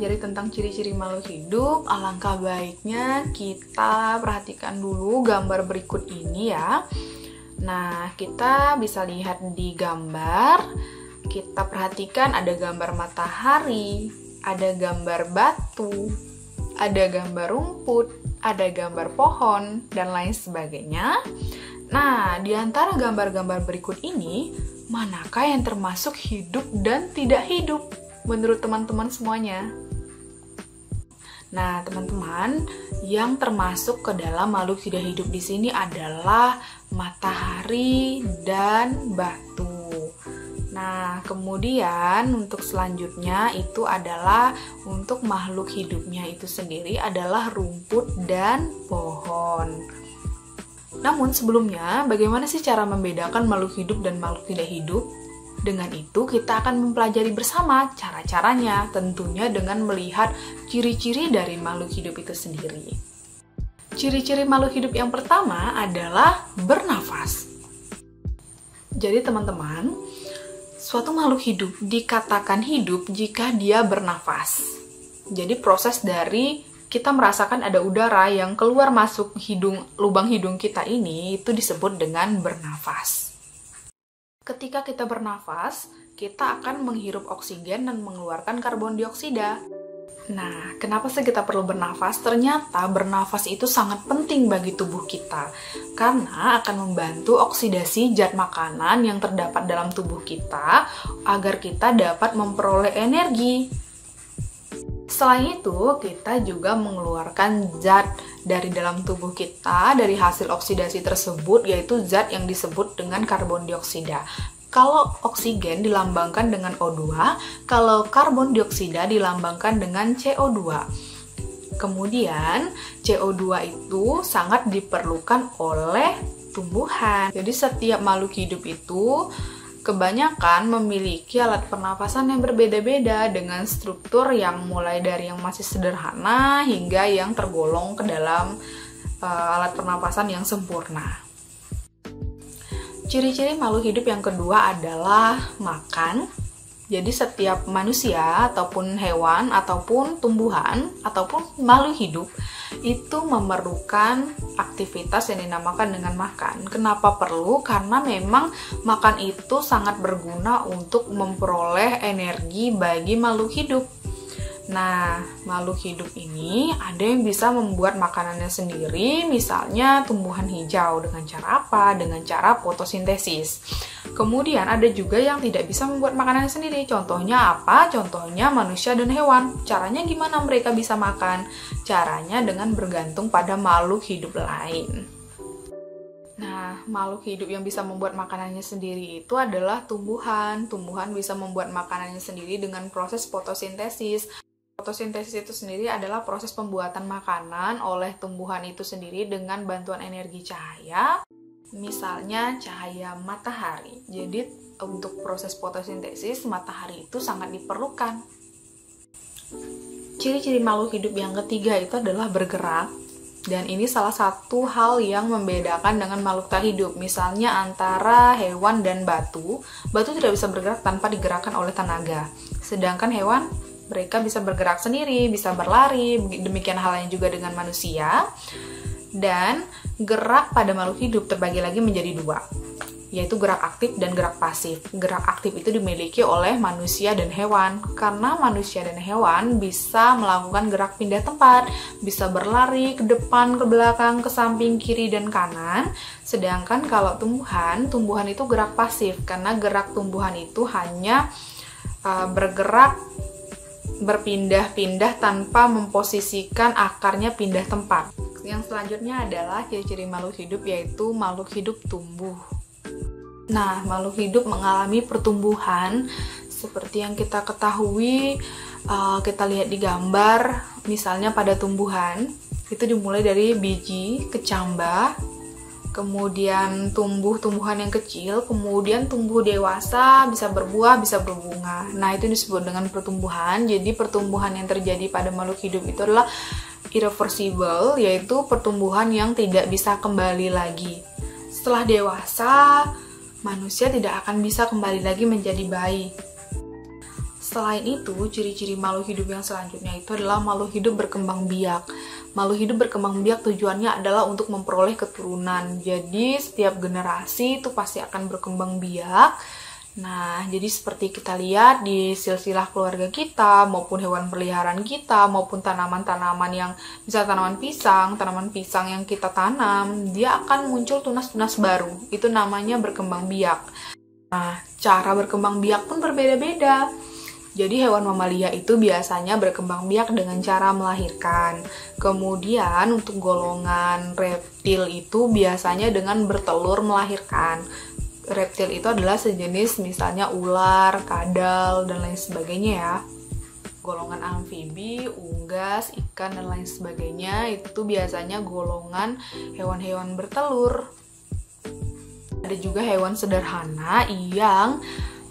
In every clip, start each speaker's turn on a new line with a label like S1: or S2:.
S1: mempelajari tentang ciri-ciri makhluk hidup, alangkah baiknya kita perhatikan dulu gambar berikut ini ya. Nah, kita bisa lihat di gambar, kita perhatikan ada gambar matahari, ada gambar batu, ada gambar rumput, ada gambar pohon, dan lain sebagainya. Nah, di antara gambar-gambar berikut ini, manakah yang termasuk hidup dan tidak hidup menurut teman-teman semuanya? Nah, teman-teman, yang termasuk ke dalam makhluk tidak hidup di sini adalah matahari dan batu. Nah, kemudian untuk selanjutnya itu adalah untuk makhluk hidupnya itu sendiri adalah rumput dan pohon. Namun sebelumnya, bagaimana sih cara membedakan makhluk hidup dan makhluk tidak hidup? Dengan itu, kita akan mempelajari bersama cara-caranya, tentunya dengan melihat ciri-ciri dari makhluk hidup itu sendiri. Ciri-ciri makhluk hidup yang pertama adalah bernafas. Jadi teman-teman, suatu makhluk hidup dikatakan hidup jika dia bernafas. Jadi proses dari kita merasakan ada udara yang keluar masuk lubang hidung kita ini itu disebut dengan bernafas. Ketika kita bernafas, kita akan menghirup oksigen dan mengeluarkan karbon dioksida. Nah, kenapa sih kita perlu bernafas? Ternyata bernafas itu sangat penting bagi tubuh kita karena akan membantu oksidasi zat makanan yang terdapat dalam tubuh kita agar kita dapat memperoleh energi. Selain itu, kita juga mengeluarkan zat dari dalam tubuh kita dari hasil oksidasi tersebut, yaitu zat yang disebut dengan karbon dioksida. Kalau oksigen dilambangkan dengan O2, kalau karbon dioksida dilambangkan dengan CO2. Kemudian, CO2 itu sangat diperlukan oleh tumbuhan. Jadi setiap makhluk hidup itu kebanyakan memiliki alat pernafasan yang berbeda-beda dengan struktur yang mulai dari yang masih sederhana hingga yang tergolong ke dalam alat pernafasan yang sempurna. Ciri-ciri makhluk hidup yang kedua adalah makan. Jadi setiap manusia ataupun hewan ataupun tumbuhan ataupun makhluk hidup itu memerlukan aktivitas yang dinamakan dengan makan. Kenapa perlu? Karena memang makan itu sangat berguna untuk memperoleh energi bagi makhluk hidup. Nah, makhluk hidup ini ada yang bisa membuat makanannya sendiri, misalnya tumbuhan hijau. Dengan cara apa? Dengan cara fotosintesis. Kemudian ada juga yang tidak bisa membuat makanannya sendiri. Contohnya apa? Contohnya manusia dan hewan. Caranya gimana mereka bisa makan? Caranya dengan bergantung pada makhluk hidup lain. Nah, makhluk hidup yang bisa membuat makanannya sendiri itu adalah tumbuhan. Tumbuhan bisa membuat makanannya sendiri dengan proses fotosintesis. Fotosintesis itu sendiri adalah proses pembuatan makanan oleh tumbuhan itu sendiri dengan bantuan energi cahaya, misalnya cahaya matahari. Jadi, untuk proses fotosintesis, matahari itu sangat diperlukan. Ciri-ciri makhluk hidup yang ketiga itu adalah bergerak. Dan ini salah satu hal yang membedakan dengan makhluk tak hidup. Misalnya antara hewan dan batu. Batu tidak bisa bergerak tanpa digerakkan oleh tenaga. Sedangkan hewan, mereka bisa bergerak sendiri, bisa berlari, demikian halnya juga dengan manusia. Dan gerak pada makhluk hidup terbagi lagi menjadi dua, yaitu gerak aktif dan gerak pasif. Gerak aktif itu dimiliki oleh manusia dan hewan, karena manusia dan hewan bisa melakukan gerak pindah tempat, bisa berlari ke depan, ke belakang, ke samping, kiri, dan kanan. Sedangkan kalau tumbuhan itu gerak pasif, karena gerak tumbuhan itu hanya bergerak berpindah-pindah tanpa memposisikan akarnya pindah tempat. Yang selanjutnya adalah ciri-ciri makhluk hidup, yaitu makhluk hidup tumbuh. Nah, makhluk hidup mengalami pertumbuhan seperti yang kita ketahui, kita lihat di gambar, misalnya pada tumbuhan, itu dimulai dari biji, kecambah, kemudian tumbuh-tumbuhan yang kecil, kemudian tumbuh dewasa, bisa berbuah, bisa berbunga. Nah, itu disebut dengan pertumbuhan. Jadi, pertumbuhan yang terjadi pada makhluk hidup itu adalah irreversible, yaitu pertumbuhan yang tidak bisa kembali lagi. Setelah dewasa, manusia tidak akan bisa kembali lagi menjadi bayi. Selain itu, ciri-ciri makhluk hidup yang selanjutnya itu adalah makhluk hidup berkembang biak. Makhluk hidup berkembang biak tujuannya adalah untuk memperoleh keturunan. Jadi setiap generasi itu pasti akan berkembang biak. Nah, jadi seperti kita lihat di silsilah keluarga kita, maupun hewan peliharaan kita, maupun tanaman-tanaman yang, misalnya tanaman pisang yang kita tanam, dia akan muncul tunas-tunas baru. Itu namanya berkembang biak. Nah, cara berkembang biak pun berbeda-beda. Jadi hewan mamalia itu biasanya berkembang biak dengan cara melahirkan. Kemudian untuk golongan reptil itu biasanya dengan bertelur melahirkan. Reptil itu adalah sejenis misalnya ular, kadal, dan lain sebagainya ya. Golongan amfibi, unggas, ikan, dan lain sebagainya itu biasanya golongan hewan-hewan bertelur. Ada juga hewan sederhana yang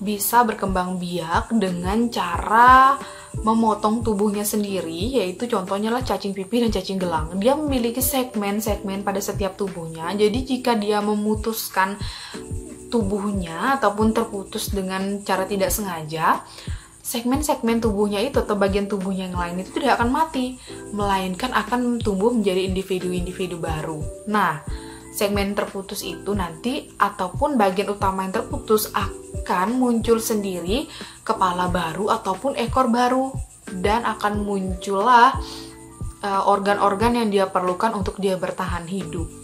S1: bisa berkembang biak dengan cara memotong tubuhnya sendiri, yaitu contohnya lah cacing pipih dan cacing gelang. Dia memiliki segmen-segmen pada setiap tubuhnya, jadi jika dia memutuskan tubuhnya ataupun terputus dengan cara tidak sengaja, segmen-segmen tubuhnya itu atau bagian tubuhnya yang lain itu tidak akan mati, melainkan akan tumbuh menjadi individu-individu baru. Nah, segmen terputus itu nanti ataupun bagian utama yang terputus akan muncul sendiri kepala baru ataupun ekor baru, dan akan muncullah organ-organ yang dia perlukan untuk dia bertahan hidup.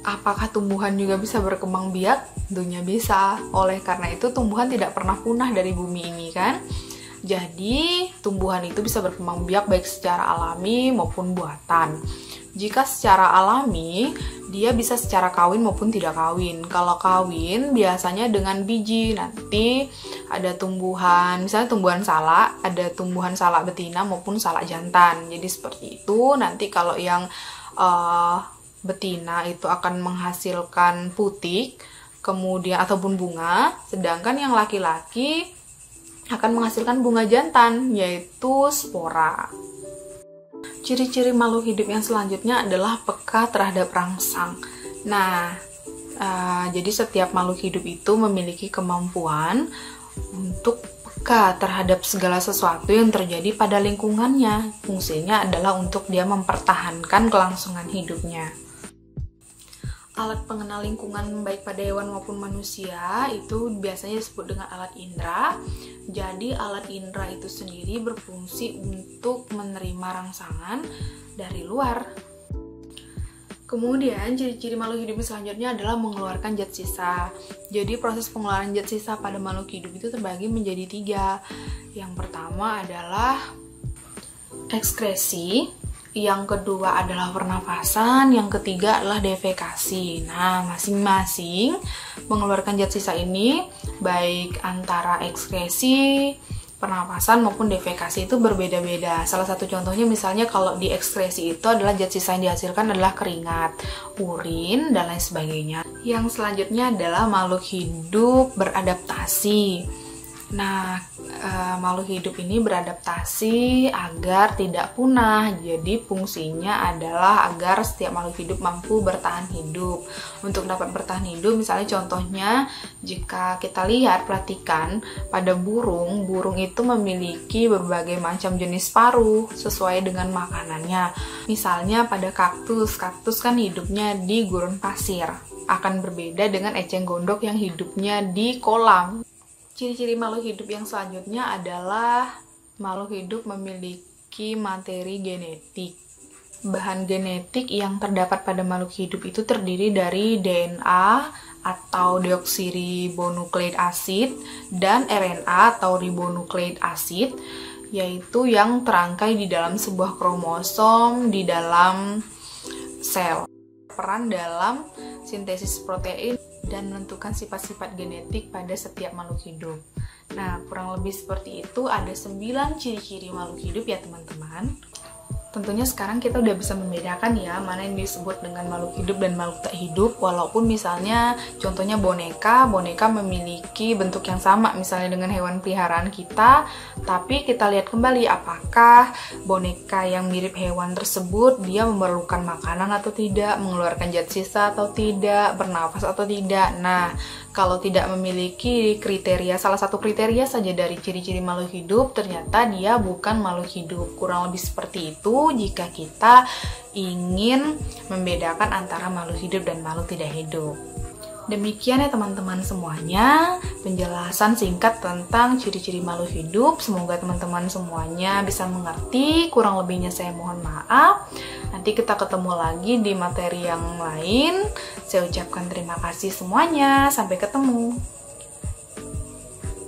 S1: Apakah tumbuhan juga bisa berkembang biak? Tentunya bisa. Oleh karena itu tumbuhan tidak pernah punah dari bumi ini kan. Jadi tumbuhan itu bisa berkembang biak baik secara alami maupun buatan. Jika secara alami, dia bisa secara kawin maupun tidak kawin. Kalau kawin, biasanya dengan biji. Nanti ada tumbuhan, misalnya tumbuhan salak, ada tumbuhan salak betina maupun salak jantan. Jadi seperti itu. Nanti kalau yang betina itu akan menghasilkan putik, kemudian ataupun bunga. Sedangkan yang laki-laki akan menghasilkan bunga jantan, yaitu spora. Ciri-ciri makhluk hidup yang selanjutnya adalah peka terhadap rangsang. Nah, jadi setiap makhluk hidup itu memiliki kemampuan untuk peka terhadap segala sesuatu yang terjadi pada lingkungannya. Fungsinya adalah untuk dia mempertahankan kelangsungan hidupnya. Alat pengenal lingkungan baik pada hewan maupun manusia itu biasanya disebut dengan alat indera. Jadi alat indera itu sendiri berfungsi untuk menerima rangsangan dari luar. Kemudian ciri-ciri makhluk hidup selanjutnya adalah mengeluarkan zat sisa. Jadi proses pengeluaran zat sisa pada makhluk hidup itu terbagi menjadi 3. Yang pertama adalah ekskresi, yang kedua adalah pernafasan, yang ketiga adalah defekasi. Nah, masing-masing mengeluarkan zat sisa ini, baik antara ekskresi, pernapasan maupun defekasi itu berbeda-beda. Salah satu contohnya misalnya kalau di ekskresi itu adalah zat sisa yang dihasilkan adalah keringat, urin, dan lain sebagainya. Yang selanjutnya adalah makhluk hidup beradaptasi. Nah, makhluk hidup ini beradaptasi agar tidak punah. Jadi fungsinya adalah agar setiap makhluk hidup mampu bertahan hidup. Untuk dapat bertahan hidup, misalnya contohnya jika kita lihat, perhatikan pada burung itu memiliki berbagai macam jenis paruh sesuai dengan makanannya. Misalnya pada kaktus kan hidupnya di gurun pasir. Akan berbeda dengan eceng gondok yang hidupnya di kolam. Ciri-ciri makhluk hidup yang selanjutnya adalah makhluk hidup memiliki materi genetik. Bahan genetik yang terdapat pada makhluk hidup itu terdiri dari DNA atau deoksiribonukleik asid dan RNA atau ribonukleik asid, yaitu yang terangkai di dalam sebuah kromosom di dalam sel. Peran dalam sintesis protein dan menentukan sifat-sifat genetik pada setiap makhluk hidup. Nah, kurang lebih seperti itu. Ada 9 ciri-ciri makhluk hidup ya teman-teman. Tentunya sekarang kita udah bisa membedakan ya mana yang disebut dengan makhluk hidup dan makhluk tak hidup. Walaupun misalnya contohnya boneka memiliki bentuk yang sama misalnya dengan hewan peliharaan kita, tapi kita lihat kembali apakah boneka yang mirip hewan tersebut dia memerlukan makanan atau tidak, mengeluarkan zat sisa atau tidak, bernafas atau tidak. Nah, kalau tidak memiliki kriteria, salah satu kriteria saja dari ciri-ciri makhluk hidup, ternyata dia bukan makhluk hidup. Kurang lebih seperti itu jika kita ingin membedakan antara makhluk hidup dan makhluk tidak hidup. Demikian ya teman-teman semuanya, penjelasan singkat tentang ciri-ciri makhluk hidup. Semoga teman-teman semuanya bisa mengerti, kurang lebihnya saya mohon maaf. Nanti kita ketemu lagi di materi yang lain. Saya ucapkan terima kasih semuanya, sampai ketemu.